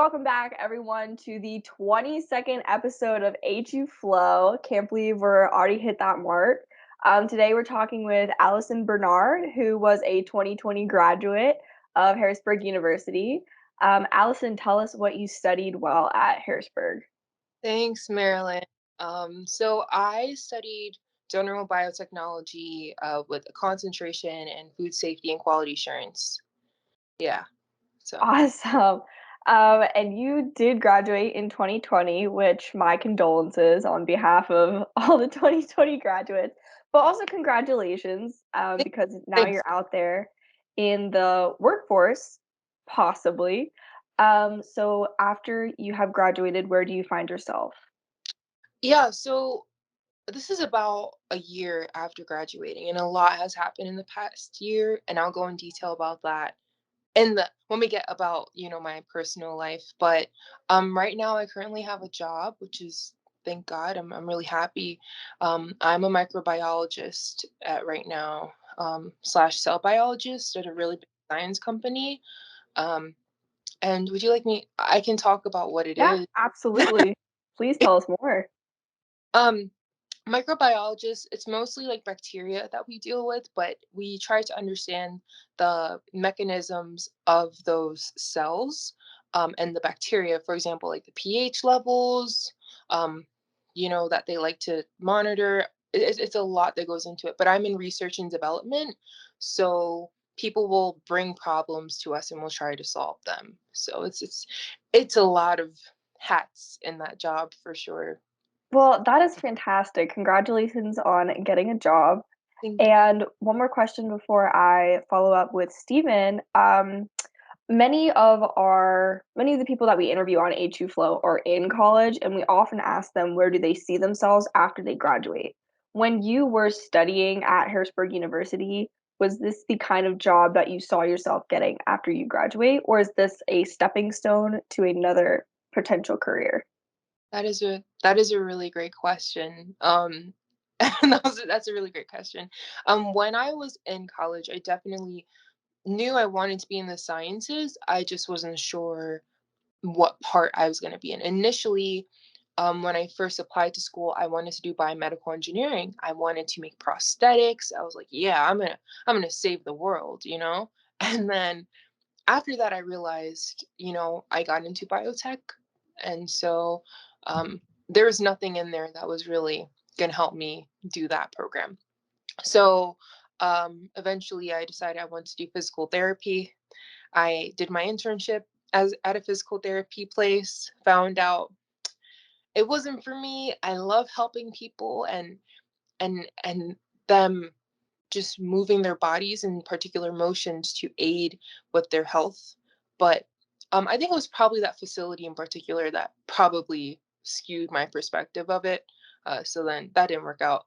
Welcome back, everyone, to the 22nd episode of A2 Flow. Can't believe we're already hit that mark. Today, we're talking with Allison Bernard, who was a 2020 graduate of Harrisburg University. Allison, tell us what you studied while at Harrisburg. Thanks, Marilyn. So I studied general biotechnology with a concentration in food safety and quality assurance. Yeah. So Awesome. And you did graduate in 2020, which my condolences on behalf of all the 2020 graduates, but also congratulations, because now thanks. you're out there in the workforce, possibly. So after you have graduated, where do you find yourself? Yeah. So this is about a year after graduating, and a lot has happened in the past year, and I'll go in detail about that in the when we get about my personal life. But right now I currently have a job, which is, thank God, I'm really happy. I'm a microbiologist at right now, slash cell biologist at a really big science company. um and would you like me, I can talk about what it Yeah, is. absolutely. Please tell us more. um Microbiologists, it's mostly like bacteria that we deal with, but we try to understand the mechanisms of those cells, and the bacteria, for example, like the pH levels, um, that they like to monitor. It's a lot that goes into it, but I'm in research and development. So people will bring problems to us and we'll try to solve them. So it's a lot of hats in that job for sure. Well, that is fantastic. Congratulations on getting a job. Think. And one more question before I follow up with Steven. Many of the people that we interview on A2 Flow are in college, and we often ask them where do they see themselves after they graduate. When you were studying at Harrisburg University, was this the kind of job that you saw yourself getting after you graduate, or is this a stepping stone to another potential career? That is a really great question. That's a really great question. When I was in college, I definitely knew I wanted to be in the sciences. I just wasn't sure what part I was going to be in. Initially, when I first applied to school, I wanted to do biomedical engineering. I wanted to make prosthetics. I was like, yeah, I'm gonna save the world. And then after that, I realized, I got into biotech, and so um, there was nothing in there that was really gonna help me do that program. So eventually, I decided I wanted to do physical therapy. I did my internship as at a physical therapy place. Found out it wasn't for me. I love helping people and them just moving their bodies in particular motions to aid with their health. But I think it was probably that facility in particular that probably skewed my perspective of it. So then that didn't work out.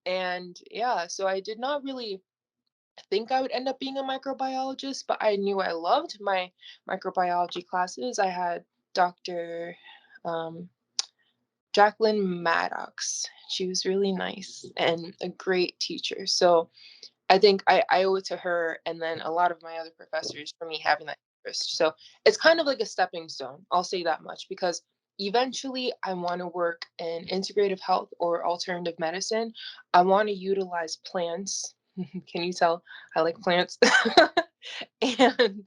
And yeah, so I did not really think I would end up being a microbiologist, but I knew I loved my microbiology classes. I had Dr. Um, Jacqueline Maddox. She was really nice and a great teacher. So I think I owe it to her and then a lot of my other professors for me having that interest. So it's kind of like a stepping stone. I'll say that much because eventually I want to work in integrative health or alternative medicine. I want to utilize plants. Can you tell I like plants? And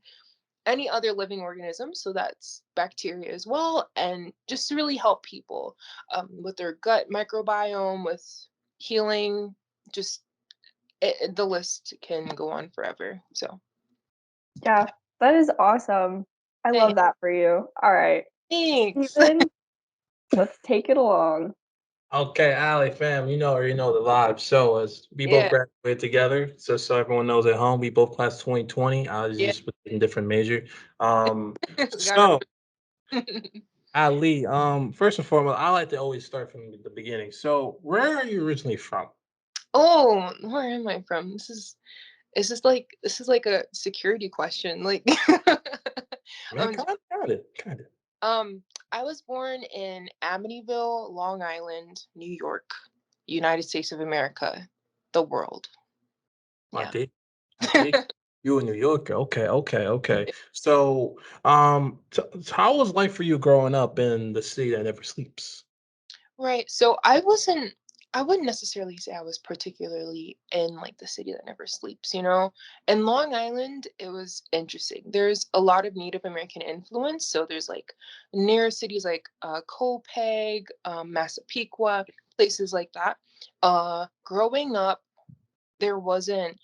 any other living organism, so that's bacteria as well, and just to really help people with their gut microbiome, with healing, just the list can go on forever. So, Yeah, that is awesome. I love hey, that for you. All right, thanks. Steven, let's take it along. Okay, Allie, fam, already know the vibe. So as we both Yeah, graduated together, so everyone knows at home, we both class 2020. I was yeah. just in different major. Um, Gotta so Ali, first and foremost, I like to always start from the beginning. So where are you originally from? Oh, where am I from? This is like a security question. Like, Man, I'm kind of. Um, I was born in Amityville, Long Island, New York, United States of America, the world. I Yeah. dig, I dig. You in New York? Okay, okay, okay. So, how was life for you growing up in the city that never sleeps? Right. So I wouldn't necessarily say I was particularly in like the city that never sleeps, you know? In Long Island, it was interesting. There's a lot of Native American influence. So there's like near cities like Copiague, Massapequa, places like that. Growing up, there wasn't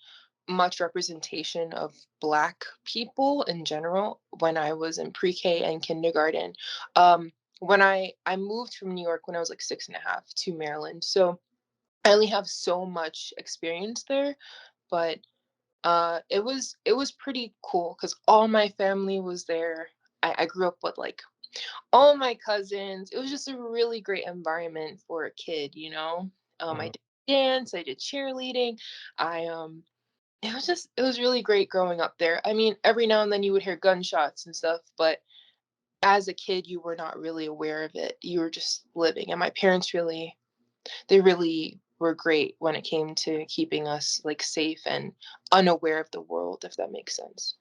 much representation of Black people in general when I was in pre-K and kindergarten. When I moved from New York when I was like 6.5 to Maryland, so I only have so much experience there, but it was pretty cool because all my family was there. I grew up with like all my cousins. It was just a really great environment for a kid, you know. I Mhm. did dance, I did cheerleading, I it was really great growing up there. I mean, every now and then you would hear gunshots and stuff, but as a kid, you were not really aware of it. You were just living. And my parents they really were great when it came to keeping us like safe and unaware of the world, if that makes sense.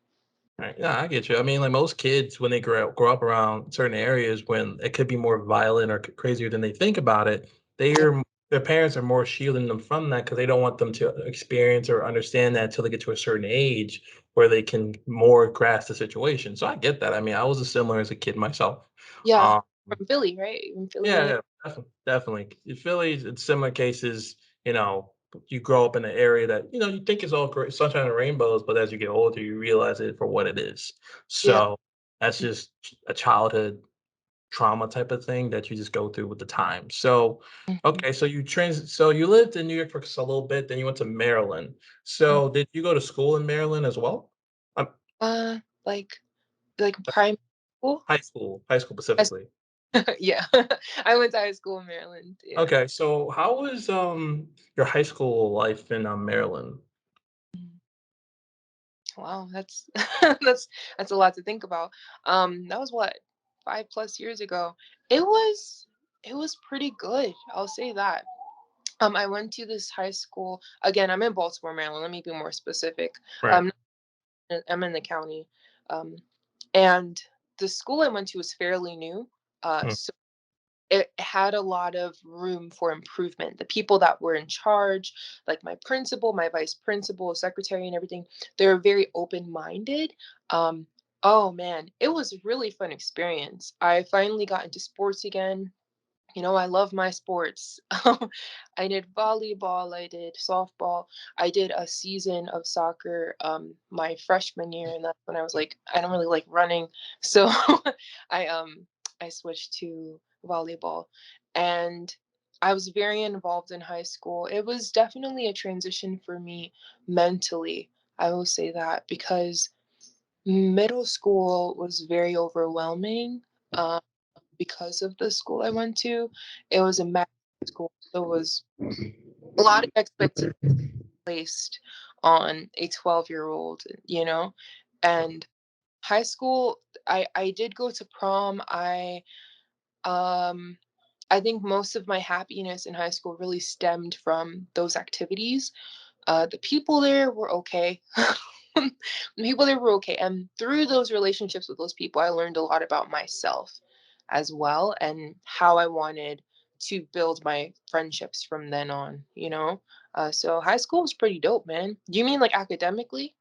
Right. Yeah, I get you. I mean, like most kids, when they grow up around certain areas when it could be more violent or crazier than they think about it, Yeah. their parents are more shielding them from that because they don't want them to experience or understand that until they get to a certain age where they can more grasp the situation. So I get that. I mean, I was as similar as a kid myself. Yeah. Um, From Philly, right? From Philly, Yeah, New York. yeah, definitely. In Philly, in similar cases, you know, you grow up in an area that, you think it's all great, sunshine and rainbows, but as you get older, you realize it for what it is. Yeah. So that's just a childhood trauma type of thing that you just go through with the time. So, Mhm. okay, so you lived in New York for a little bit, then you went to Maryland. Mhm. So did you go to school in Maryland as well? Um, Uh, like primary school. high school specifically. Yeah, I went to high school in Maryland. Yeah. Okay, so how was your high school life in Maryland? Wow, that's that's that's a lot to think about. That was what, 5+ years ago. It was it was pretty good. I'll say that. I went to this high school. Again, I'm in Baltimore, Maryland. Let me be more specific. Right. Um, I'm in the county. Um, and the school I went to was fairly new. Mm, So it had a lot of room for improvement. The people that were in charge, like my principal, my vice principal, secretary, and everything, they were very open minded. Um, oh man, it was a really fun experience. I finally got into sports again. I love my sports. I did volleyball, I did softball, I did a season of soccer my freshman year, and that's when I was like, I don't really like running. So I I switched to volleyball, and I was very involved in high school. It was definitely a transition for me mentally. I will say that because middle school was very overwhelming. Um, because of the school I went to. It was a magnet school, so it was a lot of expectations placed on a 12-year-old, you know? And high school, I did go to prom. Um I think most of my happiness in high school really stemmed from those activities. The people there were okay. The people there were okay. And through those relationships with those people, I learned a lot about myself as well and how I wanted to build my friendships from then on, you know? So high school was pretty dope, man. Do you mean like academically?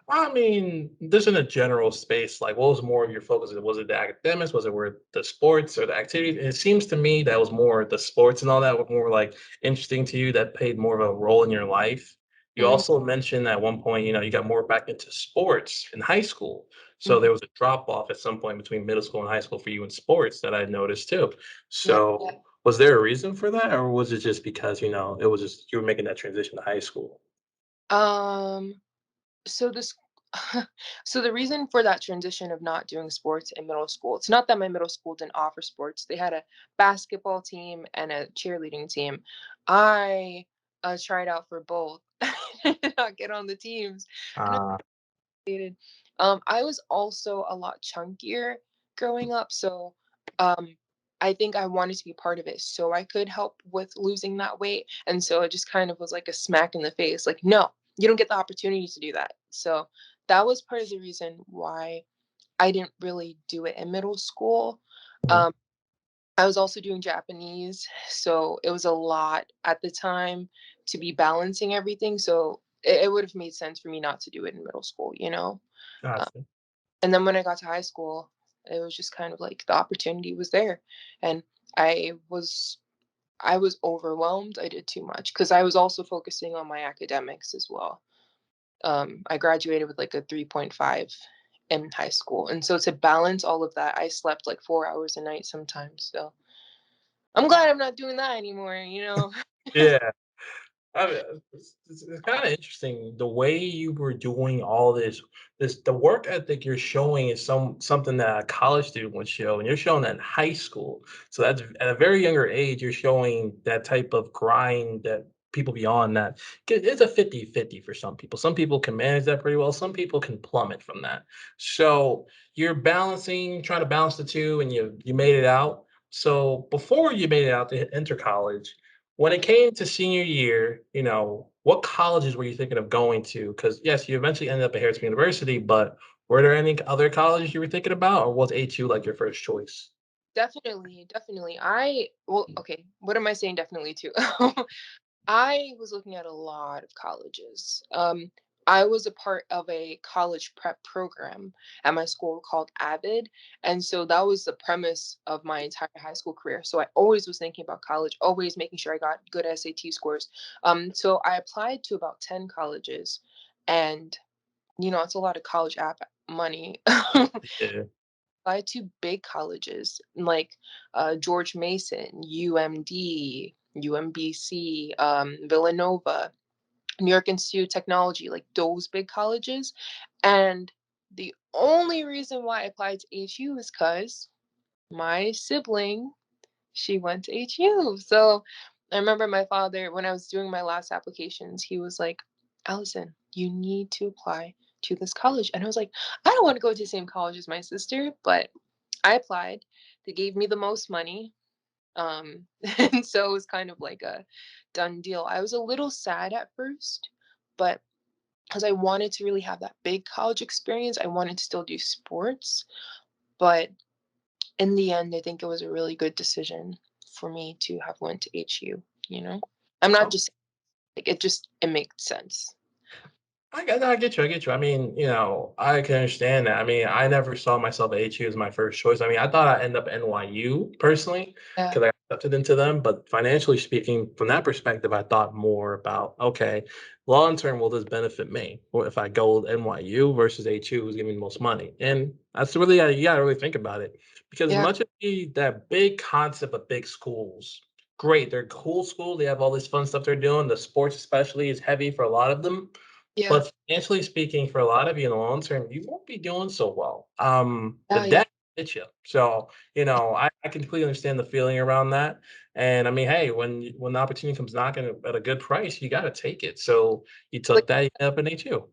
I mean, just in a general space, like what was more of your focus? Was it the academics? Was it where the sports or the activities? It seems to me that was more the sports and all that were more like interesting to you, that played more of a role in your life. You Mhm, also mentioned at one point, you got more back into sports in high school. So mhm. there was a drop off at some point between middle school and high school for you in sports that I noticed too. Yeah. So was there a reason for that, or was it just because, it was just you were making that transition to high school? Um, so this so the reason for that transition of not doing sports in middle school, it's not that my middle school didn't offer sports. They had a basketball team and a cheerleading team. I tried out for both. I did not get on the teams. And Uh, I was also a lot chunkier growing up, so um, I think I wanted to be part of it so I could help with losing that weight. And so it just kind of was like a smack in the face, like, no, you don't get the opportunity to do that. So that was part of the reason why I didn't really do it in middle school. Mhm. Um, I was also doing Japanese, so it was a lot at the time to be balancing everything. So it would have made sense for me not to do it in middle school, you know? Uh, Gotcha. and then when I got to high school, it was just kind of like the opportunity was there. And I was I was overwhelmed. I did too much because I was also focusing on my academics as well. I graduated with like a 3.5 in high school. And so to balance all of that, I slept like 4 hours a night sometimes. So I'm glad I'm not doing that anymore, you know? Yeah. I mean, it's kind of interesting the way you were doing all this. The work ethic you're showing is something that a college student would show, and you're showing that in high school. So that's at a very younger age, you're showing that type of grind that people beyond that. It's a 50-50 for some people. Some people can manage that pretty well. Some people can plummet from that. So you're balancing, trying to balance the two, and you made it out. So before you made it out to enter college, when it came to senior year, what colleges were you thinking of going to? Because yes, you eventually ended up at Harrisburg University, but were there any other colleges you were thinking about, or was A2 like your first choice? Definitely, definitely. Well, okay, what am I saying definitely to? I was looking at a lot of colleges. I was a part of a college prep program at my school called Avid. And so that was the premise of my entire high school career. So I always was thinking about college, always making sure I got good SAT scores. So I applied to about 10 colleges. And, it's a lot of college app money. Yeah. Applied to big colleges like George Mason, UMD, UMBC, Villanova, New York Institute of Technology, like those big colleges. And the only reason why I applied to HU is because my sibling, she went to HU. So I remember my father, when I was doing my last applications, he was like, Allison, you need to apply to this college. And I was like, I don't want to go to the same college as my sister, but I applied. They gave me the most money. And so it was kind of like a done deal. I was a little sad at first, but because I wanted to really have that big college experience, I wanted to still do sports. But in the end, I think it was a really good decision for me to have went to HU, you know? I'm not just like it makes sense. I get you. I mean, I can understand that. I mean, I never saw myself at HU as my first choice. I mean, I thought I'd end up NYU personally Yeah. because I accepted into them. But financially speaking, from that perspective, I thought more about, okay, long term, will this benefit me? Or if I go with NYU versus HU, who's giving me the most money? And that's really, you got to really think about it. Because as Yeah. much as that big concept of big schools, great, they're cool schools. They have all this fun stuff they're doing. The sports, especially, is heavy for a lot of them, Yeah. but financially speaking, for a lot of you in the long term, you won't be doing so well. The Yeah. Yeah. debt hits you. So, I completely understand the feeling around that. And I mean, hey, when the opportunity comes knocking at a good price, you got to take it. So you took Like that, you ended up in HU.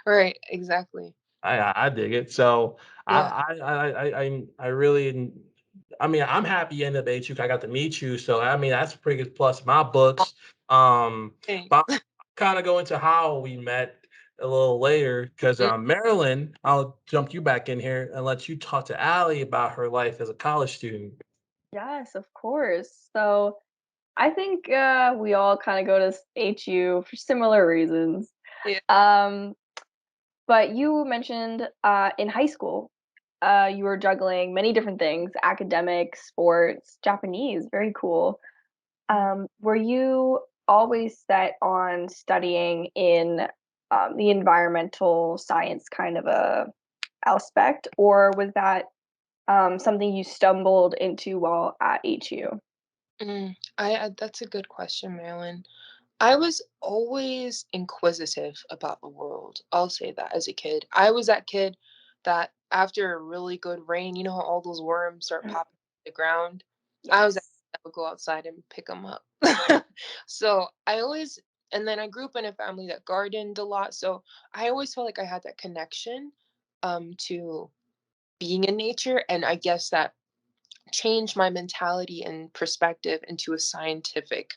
right, exactly. I dig it. So Yeah. I really, I mean, I'm happy you ended up at HU. I got to meet you. So I mean, that's a pretty good plus in my Oh, books. thanks. But kind of go into how we met a little later because Mm, Marilyn, I'll jump you back in here and let you talk to Allie about her life as a college student. Yes, of course. So I think we all kind of go to HU for similar reasons. yeah. Um, but you mentioned in high school, you were juggling many different things: academics, sports, Japanese. Very cool. Mm. Were you always set on studying in the environmental science kind of a aspect, or was that something you stumbled into while at HU? That's a good question, Marilyn. I was always inquisitive about the world. I'll say that as a kid. I was that kid that after a really good rain, you know how all those worms start Mm, popping on the ground? I was that yes. that would go outside and pick them up. So I always, and then I grew up in a family that gardened a lot. So I always felt like I had that connection to being in nature. And I guess that changed my mentality and perspective into a scientific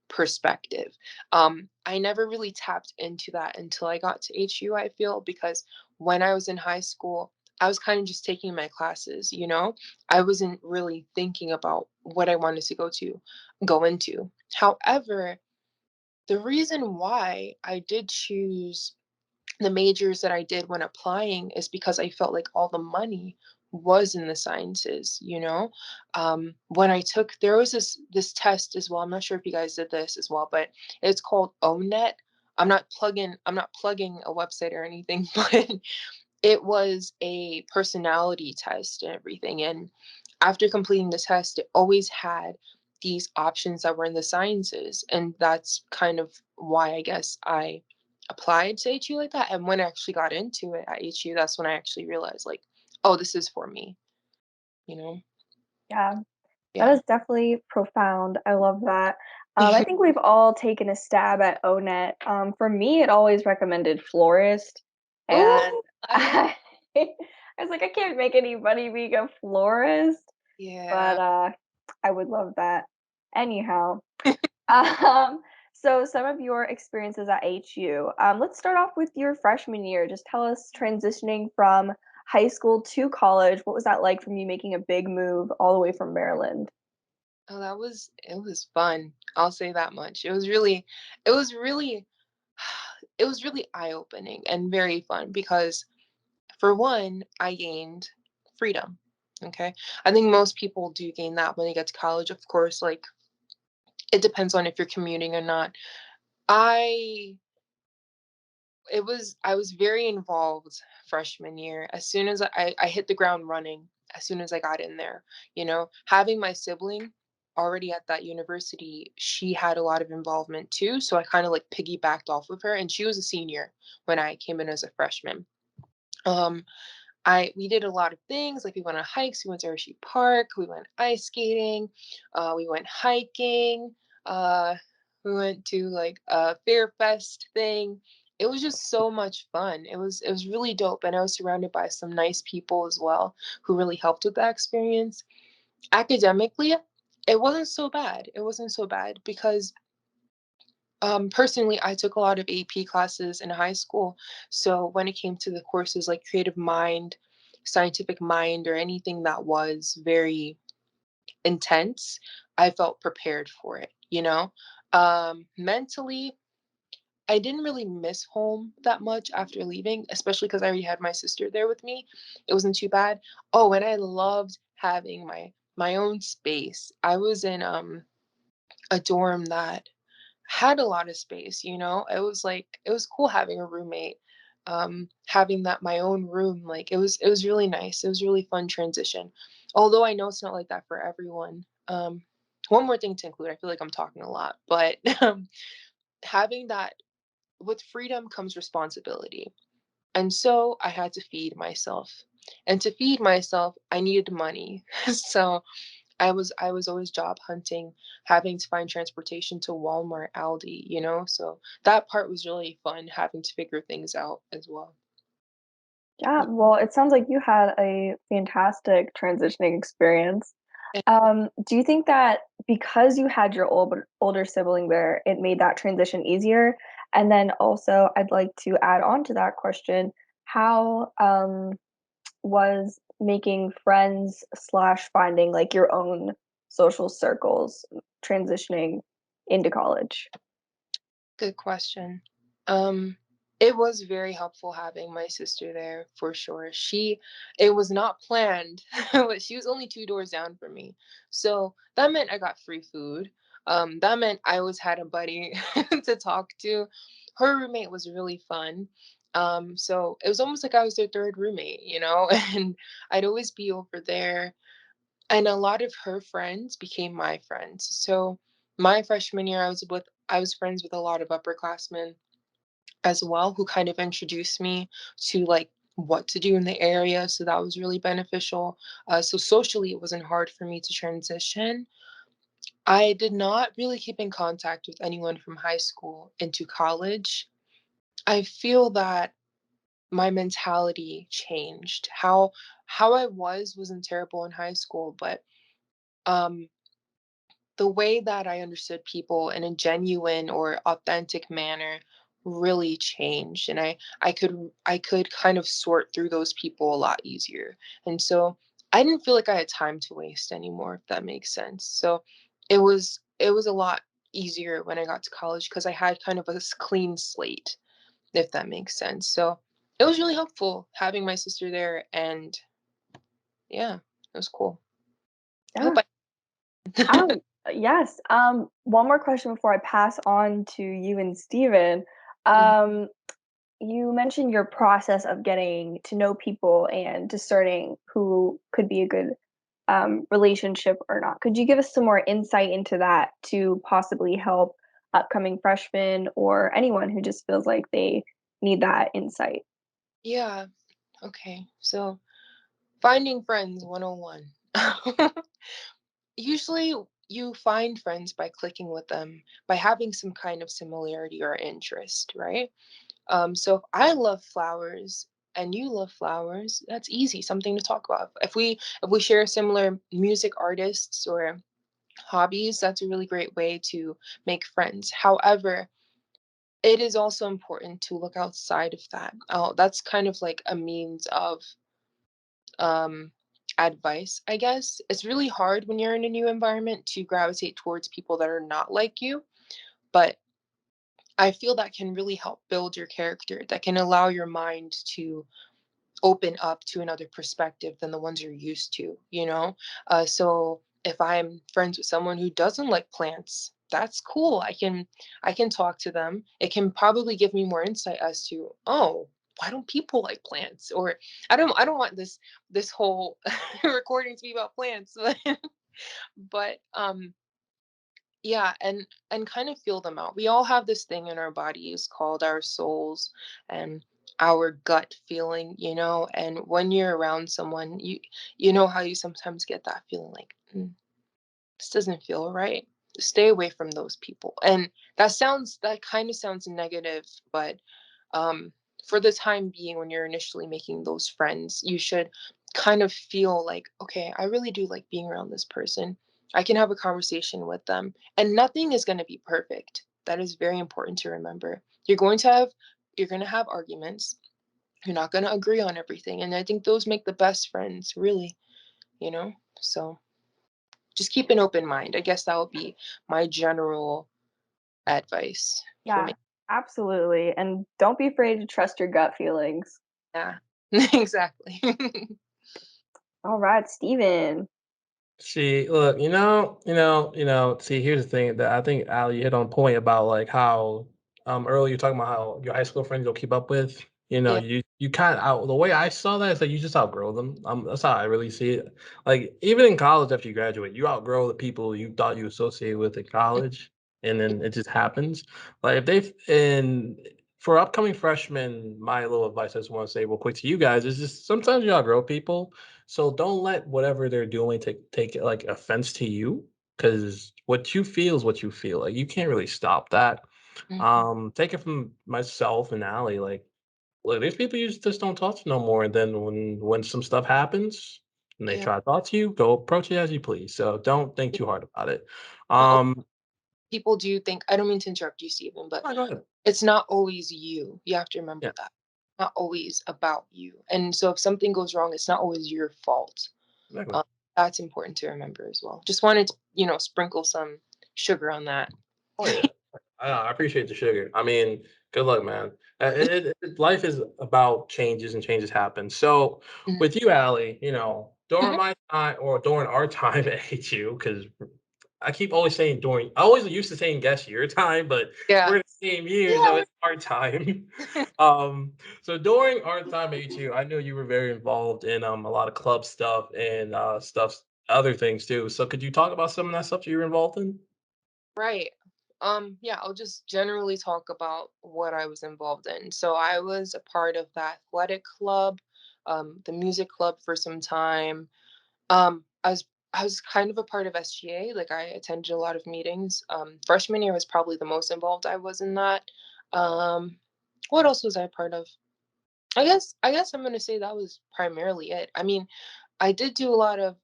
perspective. I never really tapped into that until I got to HU, I feel, because when I was in high school, I was kind of just taking my classes, you know? I wasn't really thinking about what I wanted to go into. However, the reason why I did choose the majors that I did when applying is because I felt like all the money was in the sciences, you know? When I took, there was this test as well. I'm not sure if you guys did this as well, but it's called ONET. I'm not plugging a website or anything, but it was a personality test and everything. And after completing the test, it always had these options that were in the sciences. And that's kind of why I guess I applied to HU like that. And when I actually got into it at HU, that's when I actually realized, like, oh, this is for me, you know? Yeah. That Yeah. is definitely profound. I love that. I think we've all taken a stab at ONET. For me, it always recommended florist, and Oh, I love, I, I was like, I can't make any money being a florist, yeah. but I would love that. Anyhow, um, so some of your experiences at HU. Let's start off with your freshman year. Just tell us transitioning from high school to college. What was that like from you making a big move all the way from Maryland? Oh, it was fun. I'll say that much. It was really, it was really eye-opening and very fun because for one, I gained freedom. Okay. I think most people do gain that when they get to college. Of course, like it depends on if you're commuting or not. I I was very involved freshman year. As soon as I hit the ground running, as soon as I got in there, you know, having my sibling already at that university, she had a lot of involvement too. So I kind of like piggybacked off of her, and she was a senior when I came in as a freshman. Um, we did a lot of things, like we went on hikes, we went to Hershey Park, we went ice skating, we went hiking, uh, we went to like a fair fest thing. It was just so much fun. It was really dope, and I was surrounded by some nice people as well who really helped with that experience. Academically, it wasn't so bad. It wasn't so bad because personally, I took a lot of AP classes in high school. So when it came to the courses like creative mind, scientific mind, or anything that was very intense, I felt prepared for it, you know? Mentally, I didn't really miss home that much after leaving, especially because I already had my sister there with me. It wasn't too bad. Oh, and I loved having my own space. I was in a dorm that had a lot of space, you know? It was cool having a roommate. Having that my own room, like it was really nice. It was really fun transition. Although I know it's not like that for everyone. One more thing to include, I feel like I'm talking a lot, but having that with freedom comes responsibility. And so I had to feed myself. And to feed myself, I needed money. So I was always job hunting, having to find transportation to Walmart, Aldi, you know? So that part was really fun having to figure things out as well. Yeah, well, it sounds like you had a fantastic transitioning experience. And Do you think that because you had your older sibling there, it made that transition easier? And then also, I'd like to add on to that question, how was making friends slash finding like your own social circles transitioning into college? Good question. Um, it was very helpful having my sister there for sure. It was not planned, but she was only two doors down from me. So that meant I got free food. That meant I always had a buddy to talk to. Her roommate was really fun. So it was almost like I was their third roommate, you know, and I'd always be over there. And a lot of her friends became my friends. So my freshman year, I was friends with a lot of upperclassmen as well, who kind of introduced me to like what to do in the area. So that was really beneficial. So socially, it wasn't hard for me to transition. I did not really keep in contact with anyone from high school into college. I feel that my mentality changed. How I was wasn't terrible in high school, but um the way that I understood people in a genuine or authentic manner really changed, and I could kind of sort through those people a lot easier. And so I didn't feel like I had time to waste anymore, if that makes sense. So it was a lot easier when I got to college because I had kind of a clean slate, if that makes sense. So it was really helpful having my sister there, and yeah, it was cool. I Yeah. hope I Yes. One more question before I pass on to you and Steven. Mhm. Um, you mentioned your process of getting to know people and discerning who could be a good relationship or not. Could you give us some more insight into that to possibly help upcoming freshmen or anyone who just feels like they need that insight? Yeah, okay. So finding friends 101. Usually you find friends by clicking with them, by having some kind of similarity or interest, right? So if I love flowers and you love flowers, that's easy, something to talk about. If we share similar music artists or hobbies, that's a really great way to make friends. However, it is also important to look outside of that. Oh, that's kind of like a means of um advice, I guess. It's really hard when you're in a new environment to gravitate towards people that are not like you, but I feel that can really help build your character, that can allow your mind to open up to another perspective than the ones you're used to, you know? So if I'm friends with someone who doesn't like plants, that's cool. I can talk to them. It can probably give me more insight as to, oh, why don't people like plants? Or I don't want this whole recording to be about plants. But yeah, and kind of feel them out. We all have this thing in our bodies called our souls and our gut feeling, and when you're around someone, you know how you sometimes get that feeling like, this doesn't feel right. Stay away from those people. And that kind of sounds negative, but um, for the time being, when you're initially making those friends, you should kind of feel like, okay, I really do like being around this person. I can have a conversation with them, and nothing is going to be perfect. That is very important to remember. You're going to have arguments. You're not going to agree on everything, and I think those make the best friends, really, you know? So just keep an open mind. I guess that would be my general advice for Yeah, me. absolutely. And don't be afraid to trust your gut feelings. Yeah, exactly. All right, Steven. See, look, see, here's the thing that I think Ali hit on point about like how earlier you're talking about how your high school friends you'll keep up with. Yeah. You kind of out the way I saw that is that you just outgrow them. That's how I really see it. Like even in college after you graduate, you outgrow the people you thought you associated with in college, and then it just happens. Like if they and for upcoming freshmen, my little advice I just want to say real quick to you guys is just sometimes you outgrow people, so don't let whatever they're doing take like offense to you, because what you feel is what you feel. Like you can't really stop that. Mhm. Take it from myself and Allie. Like, look, there's people you just don't talk to no more. And then when some stuff happens and they Yeah. try to talk to you, go approach it as you please. So don't think too hard about it. Not Um, People do think, I don't mean to interrupt you, Stephen, but go ahead. it's not always you. You have to remember Yeah, that. Not always about you. And so if something goes wrong, it's not always your fault. exactly. Um, that's important to remember as well. Just wanted to, sprinkle some sugar on that. Oh yeah, I appreciate the sugar. I mean, good luck, man. Life is about changes and changes happen. So Mhm. with you, Allie, during Mhm. my time or during our time at HU, because I keep always saying during. I always used to saying guess your time, but Yeah. we're in the same year, so Yeah. it's our time. So during our time at HU, I know you were very involved in a lot of club stuff and other things too. So could you talk about some of that stuff you were involved in? Right. Yeah, I'll just generally talk about what I was involved in. So I was a part of the athletic club, the music club for some time. I was kind of a part of SGA, like I attended a lot of meetings. Freshman year was probably the most involved I was in that. Um, what else was I a part of? I guess I'm gonna say that was primarily it. I mean, I did do a lot of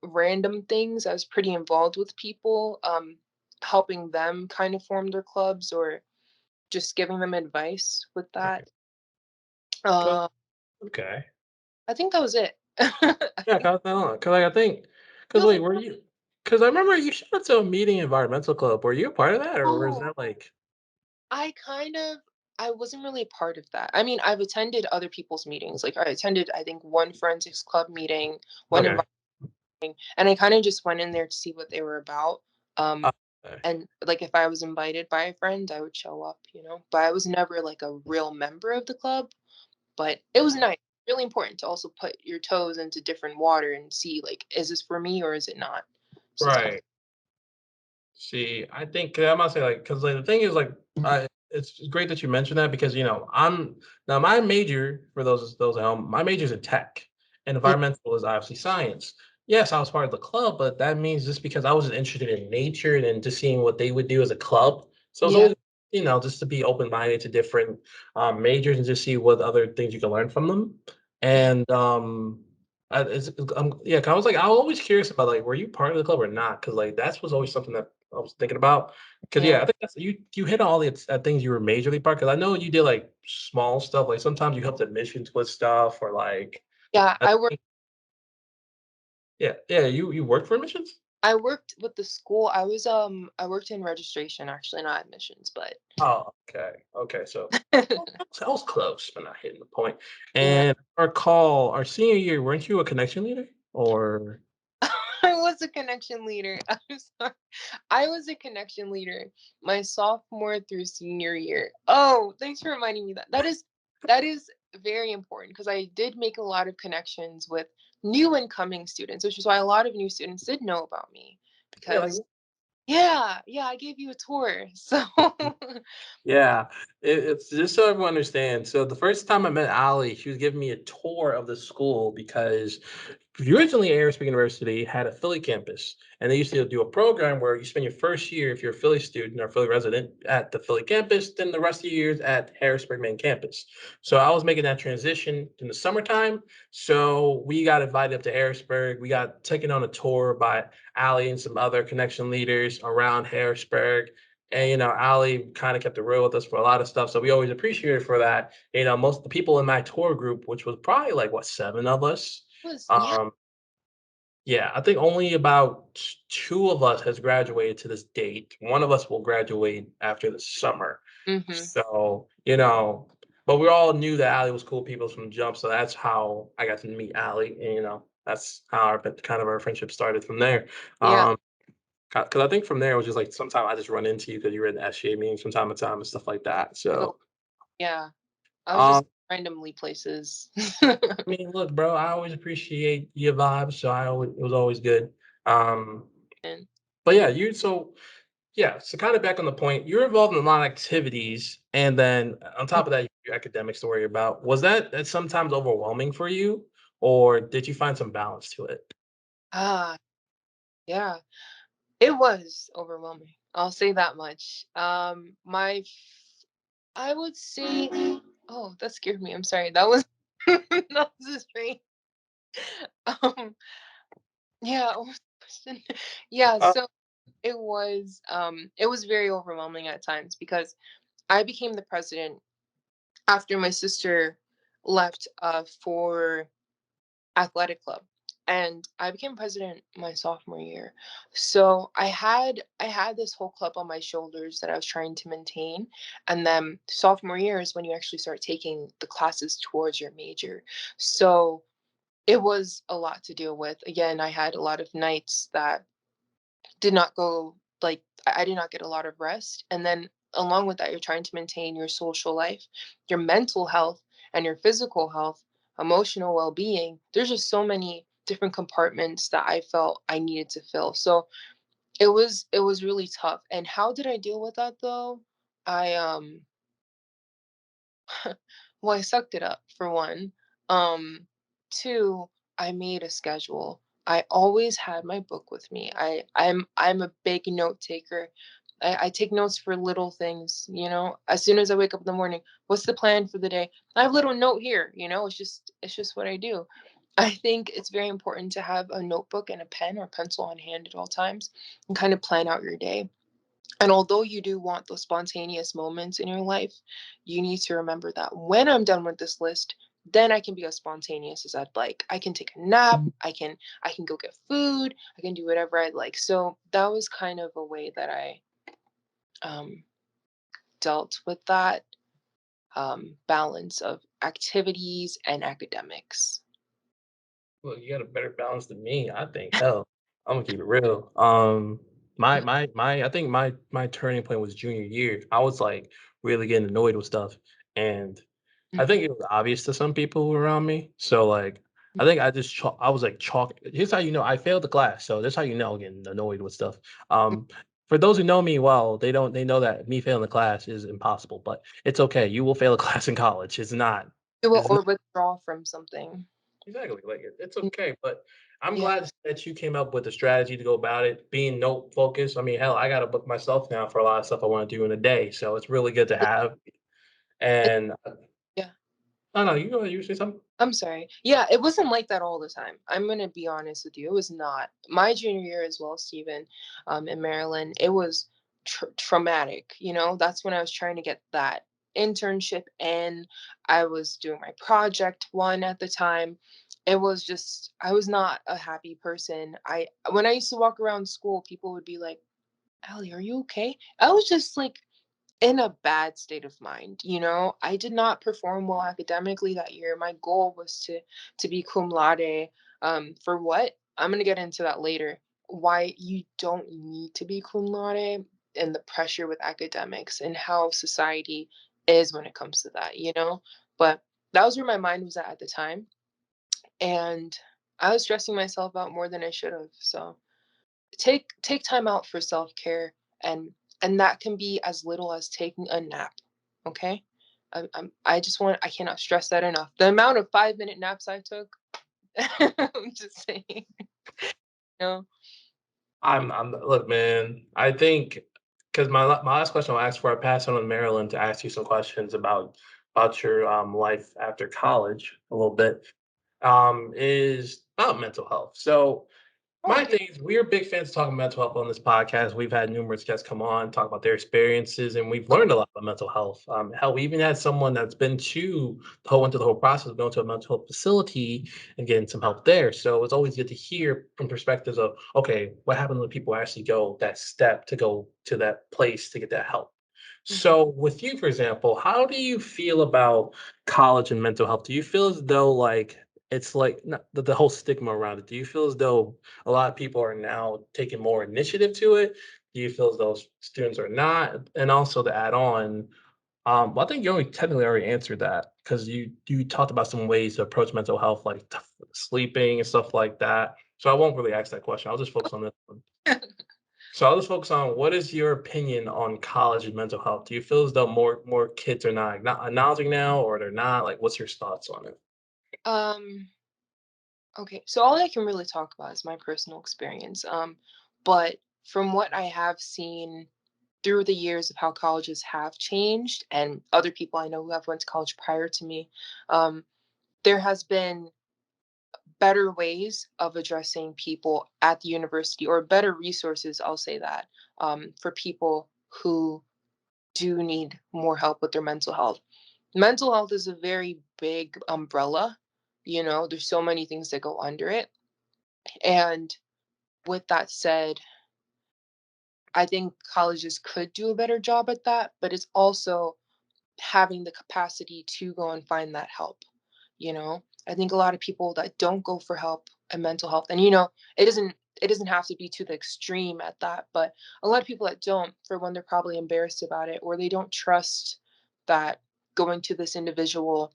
random things. I was pretty involved with people, helping them kind of form their clubs or just giving them advice with that. Go- Uh, Okay. I think that was it. I Yeah, think pass that on. Cause like I think, it cause was wait, like, were you? Cause I remember you showed up to a meeting environmental club. Were you a part of that, or was oh, that like I kind of I wasn't really a part of that. I mean, I've attended other people's meetings. Like I attended, I think, one forensics club meeting, one okay? environment, and I kind of just went in there to see what they were about. Uh, Um, okay. and like if I was invited by a friend, I would show up, you know. But I was never like a real member of the club. But it was nice. Really important to also put your toes into different water and see like, is this for me or is it not? So Right. See, I think 'cause I'm not saying like because like the thing is like I it's great that you mentioned that because I'm now my major for those at home, my major is in tech and mm, environmental is obviously science. Yes, I was part of the club, but that means just because I was interested in nature and just seeing what they would do as a club. So it's yeah, always just to be open minded to different majors and just see what other things you can learn from them. yeah, And yeah, 'cause I was like, I was always curious about like, were you part of the club or not? Because like that's was always something that I was thinking about. Because yeah, yeah, I think that's you hit on all the things you were majorly part. Because I know you did like small stuff. Like sometimes you helped admissions with stuff, or like yeah. I think, yeah, you worked for admissions. I worked with the school. I worked in registration actually, not admissions, but Oh, okay. So I was close, but not hitting the point. yeah. And our call, our senior year, weren't you a connection leader? Or I was a connection leader. I'm sorry. I was a connection leader my sophomore through senior year. Oh, thanks for reminding me that. That is very important because I did make a lot of connections with new incoming students, which is why a lot of new students did know about me yeah, like because yeah, yeah, I gave you a tour. So yeah, it's just so everyone understands. So the first time I met Ali, she was giving me a tour of the school because originally Aerospace University had a Philly campus, and they used to do a program where you spend your first year, if you're a Philly student or Philly resident, at the Philly campus, then the rest of your years at Harrisburg main campus. So I was making that transition in the summertime. So we got invited up to Harrisburg. We got taken on a tour by Ali and some other connection leaders around Harrisburg. And Ali kind of kept it real with us for a lot of stuff. So we always appreciate her for that. Most of the people in my tour group, which was probably like what, 7 of us. was yeah. Um, yeah, I think only about two of us has graduated to this date. One of us will graduate after the summer. Hmm. So, but we all knew that Ali was cool people from the jump. So that's how I got to meet Ali. And, that's how our friendship started from there. Yeah. Um, because I think from there it was just like sometimes I just run into you because you were in the SGA meetings from time to time and stuff like that. Like, oh, So, yeah. I was just um, randomly places. I mean, look, bro, I always appreciate your vibe, so it was always good. Um, And but yeah, so kind of back on the point, you're involved in a lot of activities, and then on top of that, your academics to worry about. Was that sometimes overwhelming for you, or did you find some balance to it? ah, yeah. It was overwhelming. I'll say that much. I would say, oh, that scared me. I'm sorry. That was that was a strange. Um, yeah, what was the question? Yeah, Uh, so it was very overwhelming at times because I became the president after my sister left for athletic club, and I became president my sophomore year. So I had this whole club on my shoulders that I was trying to maintain, and then sophomore year is when you actually start taking the classes towards your major. So it was a lot to deal with. Again, I had a lot of nights that did not go like I did not get a lot of rest. And then along with that, you're trying to maintain your social life, your mental health, and your physical health, emotional well-being. There's just so many different compartments that I felt I needed to fill. So it was really tough. And how did I deal with that though? I well, I sucked it up for one. Two, I made a schedule. I always had my book with me. I'm a big note taker. I take notes for little things, As soon as I wake up in the morning, what's the plan for the day? I have a little note here, it's just what I do. I think it's very important to have a notebook and a pen or pencil on hand at all times and kind of plan out your day. And although you do want those spontaneous moments in your life, you need to remember that when I'm done with this list, then I can be as spontaneous as I'd like. I can take a nap, I can go get food, I can do whatever I'd like. So that was kind of a way that I um, dealt with that balance of activities and academics. Look, you got a better balance than me, I think. Hell, I'm gonna keep it real. I think my turning point was junior year. I was like really getting annoyed with stuff, and I think Mhm. it was obvious to some people who were around me. So like, I think I was like chalk. Here's how you know I failed the class. So that's how you know I'm getting annoyed with stuff. Um, for those who know me well, they know that me failing the class is impossible. But it's okay. You will fail a class in college. It's not. It's Or withdraw from something. Exactly, like, it's Mm, okay, but I'm yeah. glad that you came up with a strategy to go about it, being note focused. I mean, hell, I gotta book myself now for a lot of stuff I wanna do in a day, so it's really good to have, It, and yeah. no, no, you go ahead, you say something? I'm sorry. Yeah, it wasn't like that all the time. I'm gonna be honest with you. It was not. My junior year as well, Stephen, in Maryland, it was traumatic. That's when I was trying to get that internship in. I was doing my project one at the time. It was just I was not a happy person. I When I used to walk around school, people would be like, "Allie, are you okay?" I was just like in a bad state of mind. I did not perform well academically that year. My goal was to be cum laude. For what? I'm gonna get into that later. Why you don't need to be cum laude and the pressure with academics and how society is when it comes to that. But that was where my mind was at the time, and I was stressing myself out more than I should have. So take time out for self-care, and that can be as little as taking a nap. Okay. I cannot stress that enough, the amount of 5-minute naps I took. I'm just saying, no. I'm look, man, I think because my last question I'll ask before I pass on to Marilyn to ask you some questions about your, life after college a little bit, is about mental health. So Oh my yeah. thing is, we're big fans of talking mental health on this podcast. We've had numerous guests come on, talk about their experiences, and we've learned a lot about mental health. Hell, we even had someone that's been to went through the whole process of going to a mental health facility and getting some help there. So it's always good to hear from perspectives of, okay, what happens when people actually go that step to go to that place to get that help. Mhm. So, with you, for example, how do you feel about college and mental health? Do you feel as though like it's like the whole stigma around it? Do you feel as though a lot of people are now taking more initiative to it? Do you feel as though students are not? And also to add on, well, I think you only technically already answered that because you talked about some ways to approach mental health, like sleeping and stuff like that. So I won't really ask that question. I'll just focus on this one. So I'll just focus on what is your opinion on college and mental health? Do you feel as though more kids are not acknowledging now, or they're not? Like, what's your thoughts on it? um okay, so all I can really talk about is my personal experience, but from what I have seen through the years of how colleges have changed and other people I know who have went to college prior to me, um, there has been better ways of addressing people at the university, or better resources, I'll say that, for people who do need more help with their mental health. Mental health is a very big umbrella. There's so many things that go under it. And with that said, I think colleges could do a better job at that, but it's also having the capacity to go and find that help. I think a lot of people that don't go for help and mental health, and it doesn't have to be to the extreme at that, but a lot of people that don't, for one, they're probably embarrassed about it, or they don't trust that going to this individual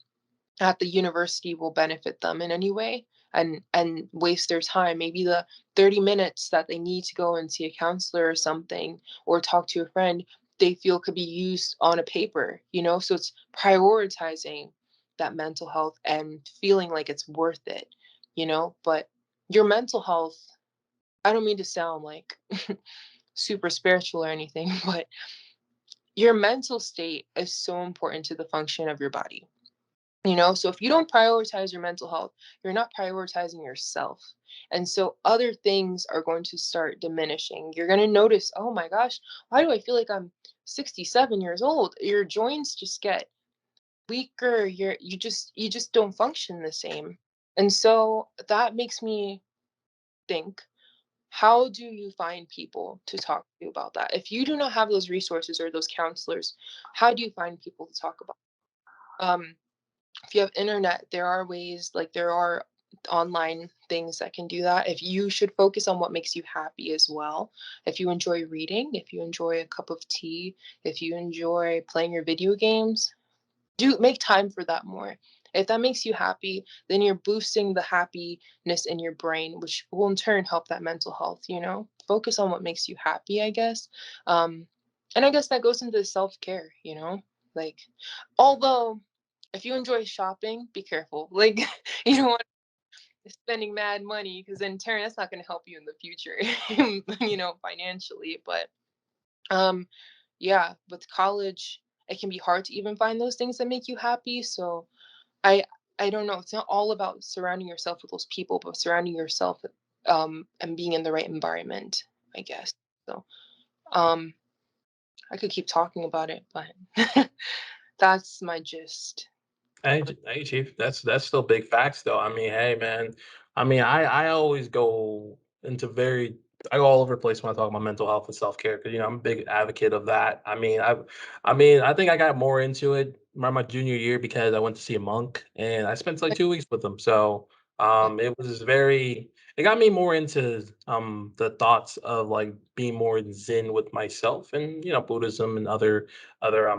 at the university will benefit them in any way, and waste their time, maybe the 30 minutes that they need to go and see a counselor or something, or talk to a friend, they feel could be used on a paper. So it's prioritizing that mental health and feeling like it's worth it. But your mental health, I don't mean to sound like super spiritual or anything, but your mental state is so important to the function of your body. So if you don't prioritize your mental health, you're not prioritizing yourself. And so other things are going to start diminishing. You're going to notice, oh my gosh, why do I feel like I'm 67 years old? Your joints just get weaker. You just don't function the same. And so that makes me think, how do you find people to talk to about that? If you do not have those resources or those counselors, how do you find people to talk about? Um, if you have internet, there are ways, like there are online things that can do that. If you should focus on what makes you happy as well. If you enjoy reading, if you enjoy a cup of tea, if you enjoy playing your video games, do make time for that more. If that makes you happy, then you're boosting the happiness in your brain, which will in turn help that mental health. Focus on what makes you happy, I guess. um and I guess that goes into self-care. Like, although if you enjoy shopping, be careful. Like, you don't want to spending mad money, because in turn that's not going to help you in the future, financially. But um yeah, with college, it can be hard to even find those things that make you happy. So I I don't know. It's not all about surrounding yourself with those people, but surrounding yourself and being in the right environment, I guess. So um I could keep talking about it, but that's my gist. Hey, Chief, that's still big facts, though. I mean, hey, man. I mean, I always go into very I go all over the place when I talk about mental health and self care because I'm a big advocate of that. I think I got more into it around my junior year because I went to see a monk and I spent like 2 weeks with him. So it got me more into the thoughts of like being more in zen with myself and Buddhism and other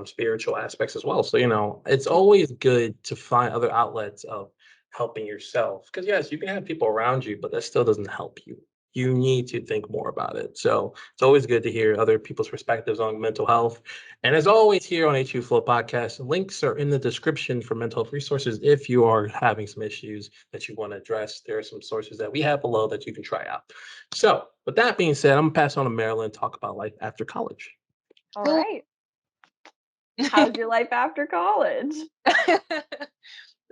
spiritual aspects as well. So it's always good to find other outlets of helping yourself because yes, you can have people around you, but that still doesn't help you. You need to think more about it. So it's always good to hear other people's perspectives on mental health. And as always, here on HU Flow Podcast, links are in the description for mental health resources. If you are having some issues that you want to address, there are some sources that we have below that you can try out. So, with that being said, I'm gonna pass on to Marilyn and talk about life after college. All Cool. right. How's your life after college?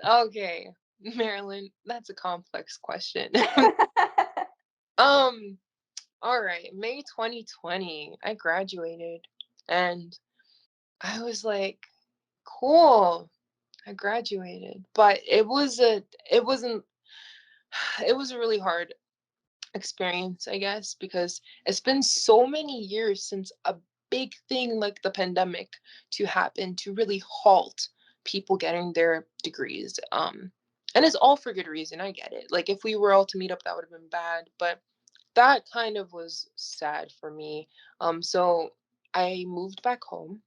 Okay, Marilyn, that's a complex question. um all right, May 2020, I graduated, and I was like, cool, I graduated. But it wasn't it was a really hard experience, I guess, because it's been so many years since a big thing like the pandemic to happen to really halt people getting their degrees. And it's all for good reason. I get it. Like, if we were all to meet up, that would have been bad, but that kind of was sad for me. So I moved back home.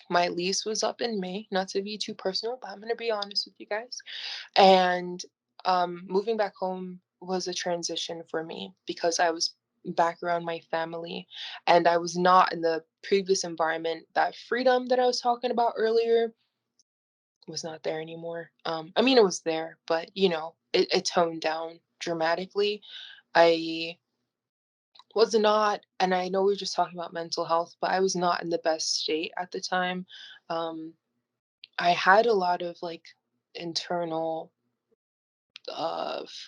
My lease was up in May, not to be too personal, but I'm going to be honest with you guys. And moving back home was a transition for me because I was back around my family and I was not in the previous environment. That freedom that I was talking about earlier was not there anymore. I mean, it was there, but it toned down dramatically. I was not, and I know we were just talking about mental health, but I was not in the best state at the time. Um, I had a lot of like internal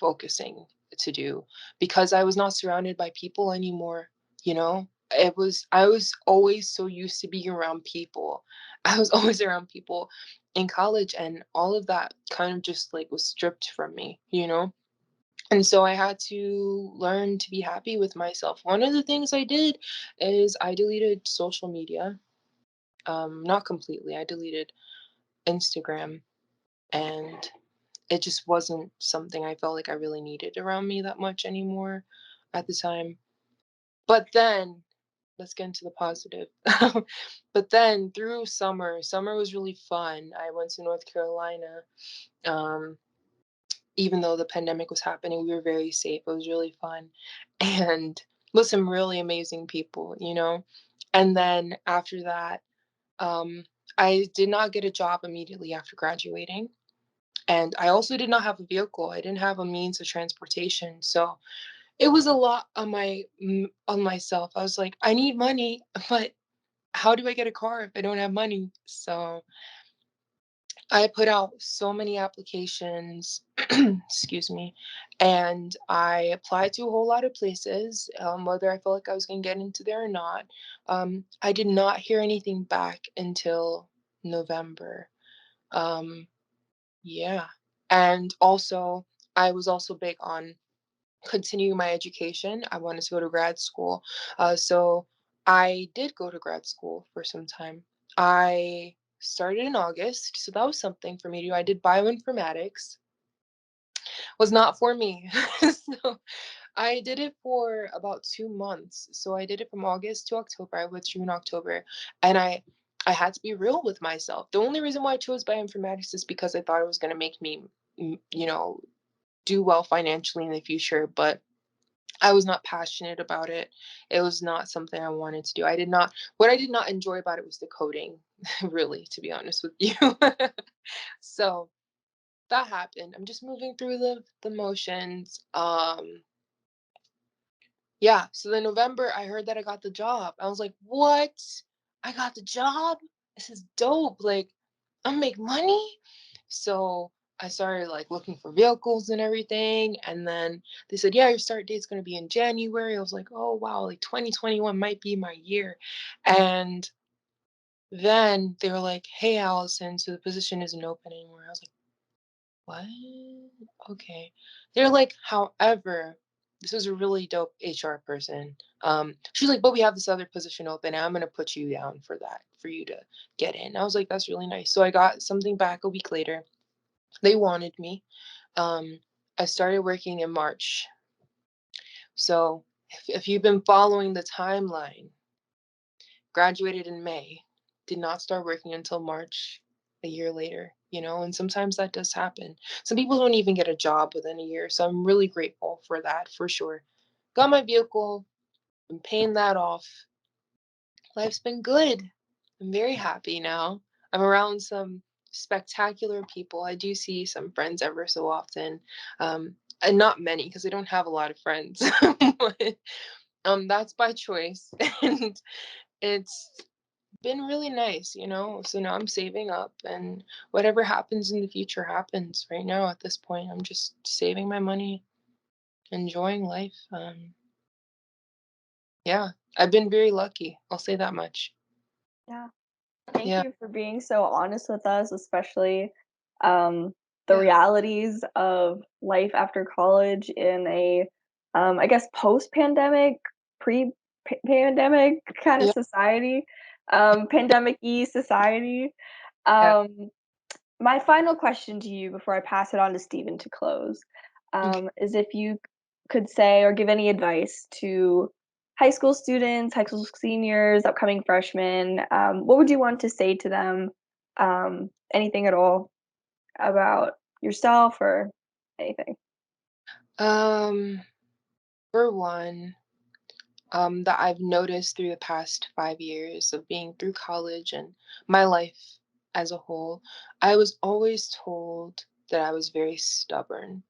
focusing to do because I was not surrounded by people anymore. I was always so used to being around people. I was always around people in college, and all of that kind of just like was stripped from me. And so I had to learn to be happy with myself. One of the things I did is I deleted social media. Not completely. I deleted Instagram, and it just wasn't something I felt like I really needed around me that much anymore at the time. But then, let's get into the positive. But then through summer was really fun. I went to North Carolina. Um, Even though the pandemic was happening, we were very safe. It was really fun. And with some really amazing people. And then after that, um, I did not get a job immediately after graduating. And I also did not have a vehicle. I didn't have a means of transportation. So it was a lot on on myself. I was like, I need money, but how do I get a car if I don't have money? So I put out so many applications, excuse me, and I applied to a whole lot of places, whether I felt like I was going to get into there or not. I did not hear anything back until November. Um, yeah. And also, I was also big on continuing my education. I wanted to go to grad school. So I did go to grad school for some time. I started in August, so that was something for me to do. I did bioinformatics. Was not for me. So I did it for about 2 months. So I did it from August to October. I withdrew in October, and I had to be real with myself. The only reason why I chose bioinformatics is because I thought it was going to make me, do well financially in the future. But I was not passionate about it. It was not something I wanted to do. What I did not enjoy about it was the coding, really, to be honest with you. So that happened. I'm just moving through the motions. Yeah, so then November I heard that I got the job. I was like, "What? I got the job? This is dope. Like, I'm make money?" So I started like looking for vehicles and everything, and then they said, "Yeah, your start date's going to be in January." I was like, "Oh, wow, like 2021 might be my year." And then they were like, "Hey, Allison, so the position isn't open anymore." I was like, what? Okay. They're like, however, this was a really dope HR person. She's like, but we have this other position open, and I'm gonna put you down for that for you to get in. I was like, that's really nice. So I got something back a week later. They wanted me. Um, I started working in March. So if you've been following the timeline, graduated in May, did not start working until March a year later, and sometimes that does happen. Some people don't even get a job within a year, so I'm really grateful for that for sure. Got my vehicle, been paying that off. Life's been good. I'm very happy now. I'm around some spectacular people. I do see some friends ever so often, and not many because I don't have a lot of friends. But, that's by choice, and it's been really nice. So now I'm saving up, and whatever happens in the future happens. Right now, at this point, I'm just saving my money, enjoying life. Yeah, I've been very lucky. I'll say that much. Yeah. Thank Yeah, you for being so honest with us, especially um, the yeah, realities of life after college in a, I guess, post-pandemic, pre-pandemic kind of yeah, society, pandemic-y society. yeah. Um, my final question to you before I pass it on to Stephen to close, Okay. is if you could say or give any advice to high school students, high school seniors, upcoming freshmen, what would you want to say to them? Anything at all about yourself or anything? Um, for one, that I've noticed through the past 5 years of being through college and my life as a whole, I was always told that I was very stubborn,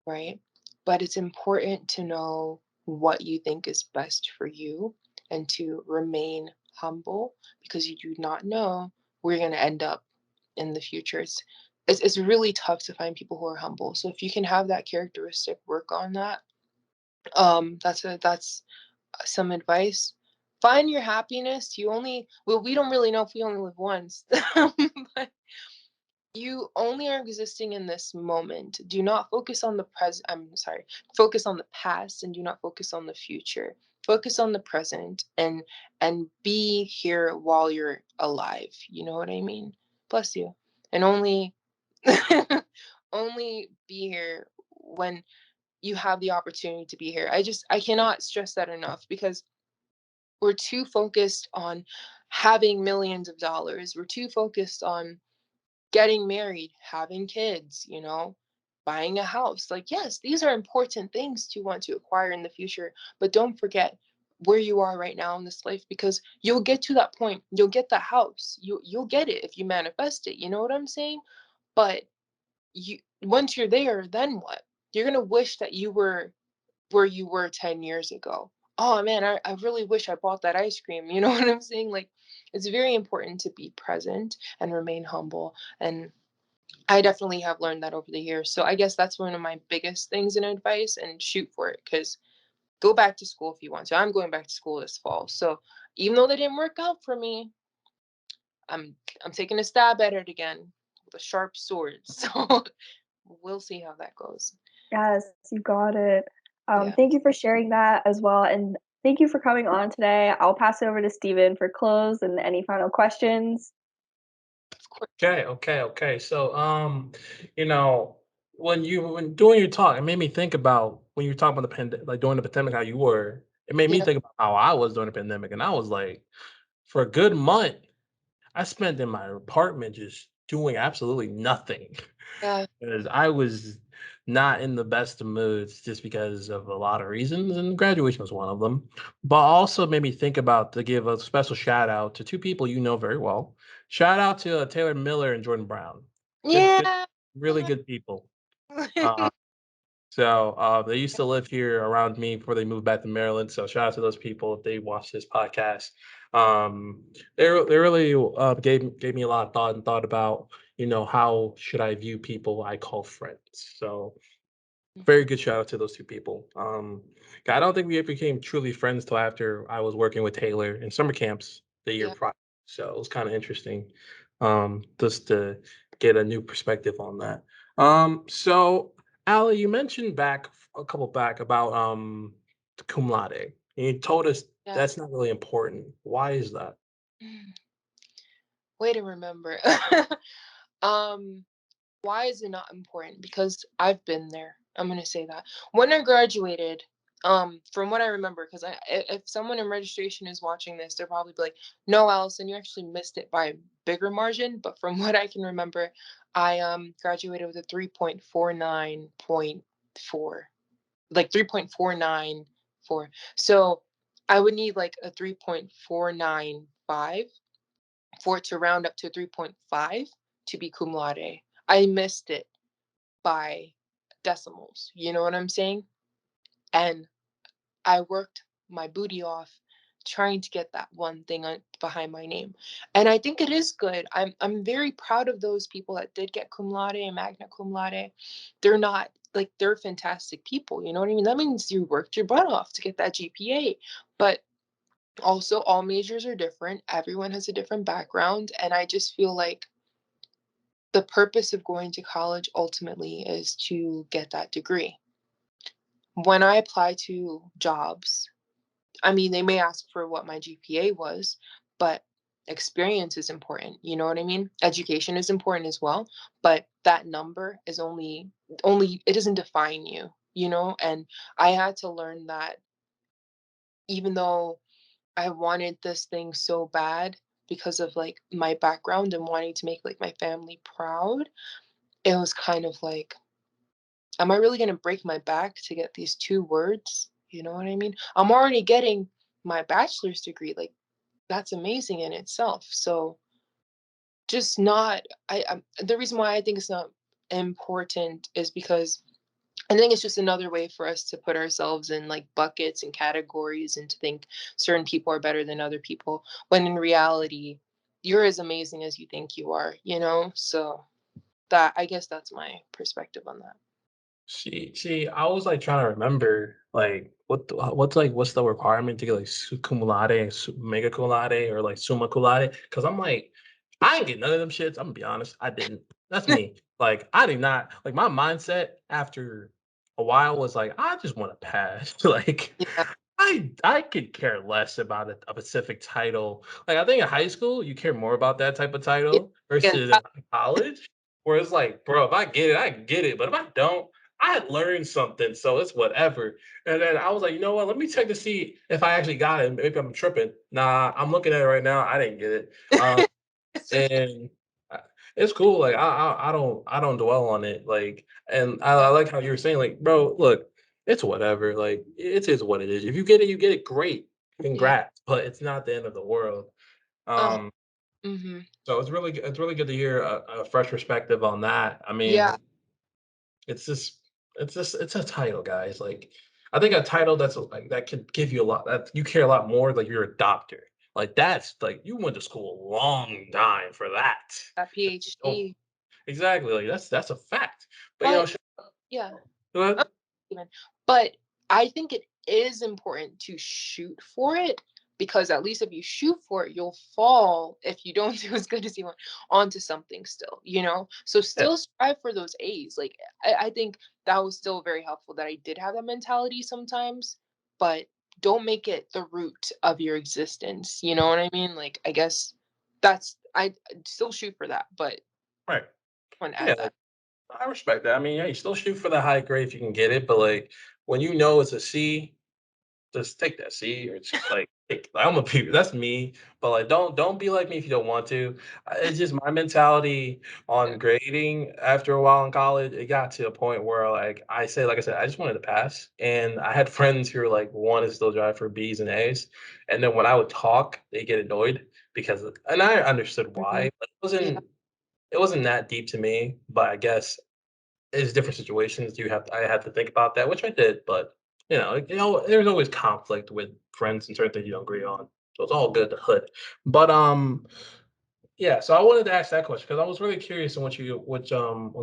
right? But it's important to know what you think is best for you and to remain humble because you do not know where you're going to end up in the future. It's really tough to find people who are humble. So if you can have that characteristic, work on that. That's some advice. Find your happiness. We don't really know if we only live once, but you only are existing in this moment. Do not focus on the present. I'm sorry. Focus on the past and do not focus on the future. Focus on the present and be here while you're alive. You know what I mean? Bless you. And only only be here when you have the opportunity to be here. I cannot stress that enough because we're too focused on having millions of dollars. We're too focused on getting married, having kids, buying a house. Like, yes, these are important things to want to acquire in the future, but don't forget where you are right now in this life because you'll get to that point. You'll get the house. You'll get it if you manifest it. You know what I'm saying? But you once you're there, then what? You're going to wish that you were where you were 10 years ago. Oh man, I really wish I bought that ice cream. You know what I'm saying? Like, it's very important to be present and remain humble. And I definitely have learned that over the years. So I guess that's one of my biggest things in advice, and shoot for it, because go back to school if you want to. I'm going back to school this fall. So even though they didn't work out for me, I'm taking a stab at it again with a sharp sword. So we'll see how that goes. Yes, you got it. Yeah, Thank you for sharing that as well, and thank you for coming on today. I'll pass it over to Steven for close and any final questions. of course. Okay. So, you know, when doing your talk, it made me think about when you were talking about the pandemic, like during the pandemic, how you were. It made me Yeah, think about how I was during the pandemic, and I was like, for a good month, I spent in my apartment just doing absolutely nothing. yeah, Because I was not in the best of moods just because of a lot of reasons, and graduation was one of them. But also made me think about to give a special shout out to two people you know very well. Shout out to Taylor Miller and Jordan Brown. Good, yeah. really good people. Uh, they used to live here around me before they moved back to Maryland. So shout out to those people if they watch this podcast. Um, they really gave me a lot of thought and thought about how should I view people I call friends. So very good shout out to those two people. I don't think we ever became truly friends till after I was working with Taylor in summer camps the year Yeah, prior. So it was kind of interesting, just to get a new perspective on that. So Ali, you mentioned a couple back about cum laude, and you told us yeah. that's not really important. Why is that? Way to remember. um Why is it not important? Because I've been there. I'm gonna say that. When I graduated, from what I remember, because if someone in registration is watching this, they'll probably be like, "No, Allison, you actually missed it by a bigger margin." But from what I can remember, I graduated with a 3.49.4, like 3.494. So I would need like a 3.495 for it to round up to 3.5 to be cum laude. I missed it by decimals. You know what I'm saying? And I worked my booty off trying to get that one thing behind my name. And I think it is good. I'm very proud of those people that did get cum laude and magna cum laude. They're not like they're fantastic people. You know what I mean? That means you worked your butt off to get that GPA. But also, all majors are different. Everyone has a different background. And I just feel like the purpose of going to college ultimately is to get that degree. When I apply to jobs, I mean, they may ask for what my GPA was, but experience is important. You know what I mean? Education is important as well, but that number is only it doesn't define you, you know? And I had to learn that even though I wanted this thing so bad because of like my background and wanting to make like my family proud, it was kind of like, am I really going to break my back to get these two words? You know what I mean? I'm already getting my bachelor's degree. Like, that's amazing in itself. So, just not, the reason why I think it's not important is because I think it's just another way for us to put ourselves in like buckets and categories and to think certain people are better than other people, when in reality, you're as amazing as you think you are, you know? So, that, I guess that's my perspective on that. See, I was like trying to remember like what's the requirement to get like cum laude, mega cum laude, or like summa cum laude? Because I'm like, I didn't get none of them shits. I'm gonna be honest, I didn't. That's me. Like, I did not like my mindset after a while was like, I just want to pass. Like, Yeah. I could care less about a specific title. Like, I think in high school, you care more about that type of Yeah. title Yeah. versus in college, where it's like, bro, if I get it, I get it. But if I don't, I had learned something, so it's whatever. And then I was like, you know what? Let me check to see if I actually got it. Maybe I'm tripping. Nah, I'm looking at it right now. I didn't get it. It's okay. And uh, it's cool. Like I don't dwell on it. Like, and I Yeah. like how you were saying, like, bro, look, it's whatever. Like, it is what it is. If you get it, you get it. Great, Yeah. congrats. But it's not the end of the world. Uh, Um, mm-hmm. so it's really good to hear a fresh perspective on that. I Yeah. mean, it's just it's a title, guys. Like, I think a title that's like that could give you a lot that you care a lot more. Like, you're a doctor. Like, that's like you went to school a long time for that. That Oh, PhD. Exactly. Like that's a fact. But But yeah. go ahead. Even. But I think it is important to shoot for it because at least if you shoot for it, you'll fall if you don't do as good as you want onto something still, you know? So Yeah. still strive for those A's. Like I think that was still very helpful that I did have that mentality sometimes, but don't make it the root of your existence. You know what I mean? Like I guess that's I'd still shoot for that, but Right. I want to Yeah. add that. I respect that. I mean, yeah, you still shoot for the high grade if you can get it, but like when you know it's a C, just take that C or just like I'm a people. That's me, but like don't be like me if you don't want to. It's just my mentality Yeah. on grading. After a while in college, it got to a point where like I said, I just wanted to pass, and I had friends who were like wanted to still drive for B's and A's, and then when I would talk, they get annoyed and I understood Mhm. why, but Yeah. it wasn't that deep to me. But I guess it's different situations. I had to think about that, which I did, but there's always conflict with friends and certain things you don't agree on. So it's all good to hood. But yeah, so I wanted to ask that question because I was really curious on on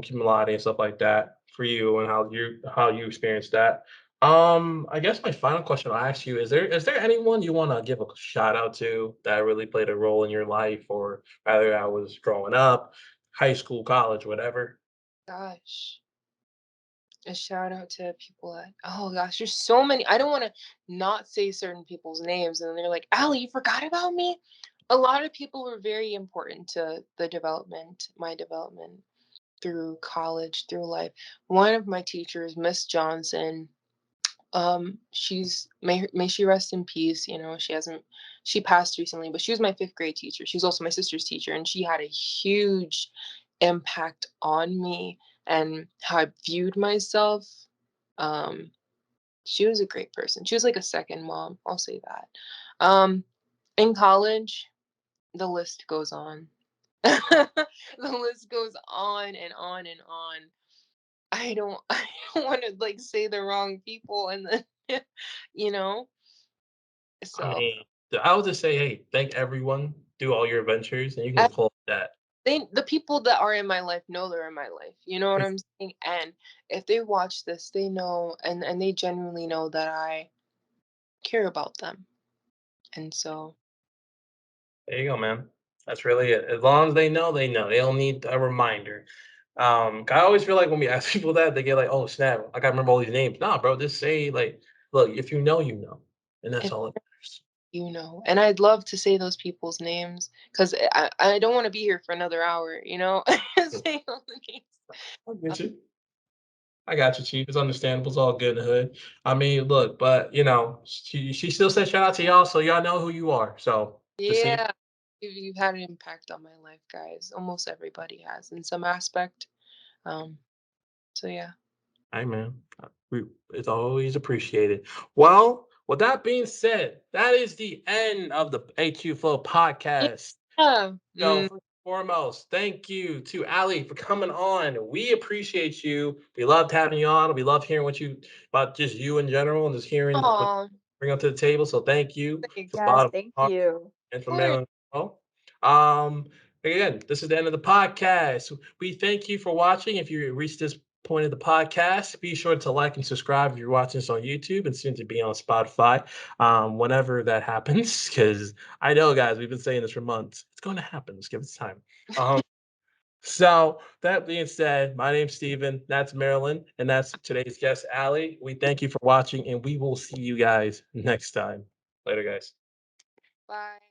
Cumulati and stuff like that for you and how you experienced that. I guess my final question I'll ask you is there anyone you want to give a shout out to that really played a role in your life, or rather I was growing up, high school, college, whatever? Gosh. A shout out to people that, oh gosh, there's so many. I don't want to not say certain people's names and they're like, Allie, you forgot about me. A lot of people were very important to my development through college, through life. One of my teachers, Miss Johnson, she's may she rest in peace. You know, she passed recently, but she was my fifth grade teacher. She was also my sister's teacher, and she had a huge impact on me and how I viewed myself. um she was a great person. She was like a second mom, I'll say that. In college, the list goes on. The list goes on and on and on. I don't want to like say the wrong people and then you know. I So mean, I would just say, hey, thank everyone, do all your adventures, and you can I, call it that. the people that are in my life know they're in my life. You know what I'm saying? And if they watch this, they know and they genuinely know that I care about them. And so There you go, man. That's really it. As long as they know, they know. They don't need a reminder. I always feel like when we ask people that, they get like, "Oh snap, I gotta remember all these names." Nah, bro, just say like, "Look, if you know, you know," and that's if all it matters. you know, and I'd love to say those people's names because I don't want to be here for another hour, you know, Yeah, saying all the names. I get you. I got you, Chief. It's understandable. It's all good in the hood. I mean, look, but she still said shout out to y'all, so y'all know who you are. So just see, Yeah, you've had an impact on my life, guys. Almost everybody has in some aspect. Um, so yeah. hey man, it's always appreciated. Well, with that being said, that is the end of the AQ Flow podcast. Yeah. So first and foremost, thank you to Ali for coming on. We appreciate you. We loved having you on. We love hearing what you about just you in general and just hearing what Aw, you bring up to the table. So thank you from the thanks. Yes, bottom of thank my heart you. and Of from course. Marilyn. Well, again, this is the end of the podcast. We thank you for watching. If you reached this point of the podcast, be sure to like and subscribe if you're watching this on YouTube and soon to be on Spotify. Whenever that happens, because I know, guys, we've been saying this for months. It's going to happen. Just give it time. Um, so that being said, my name's Steven. That's Marilyn, and that's today's guest, Allie. We thank you for watching, and we will see you guys next time. Later, guys. Bye.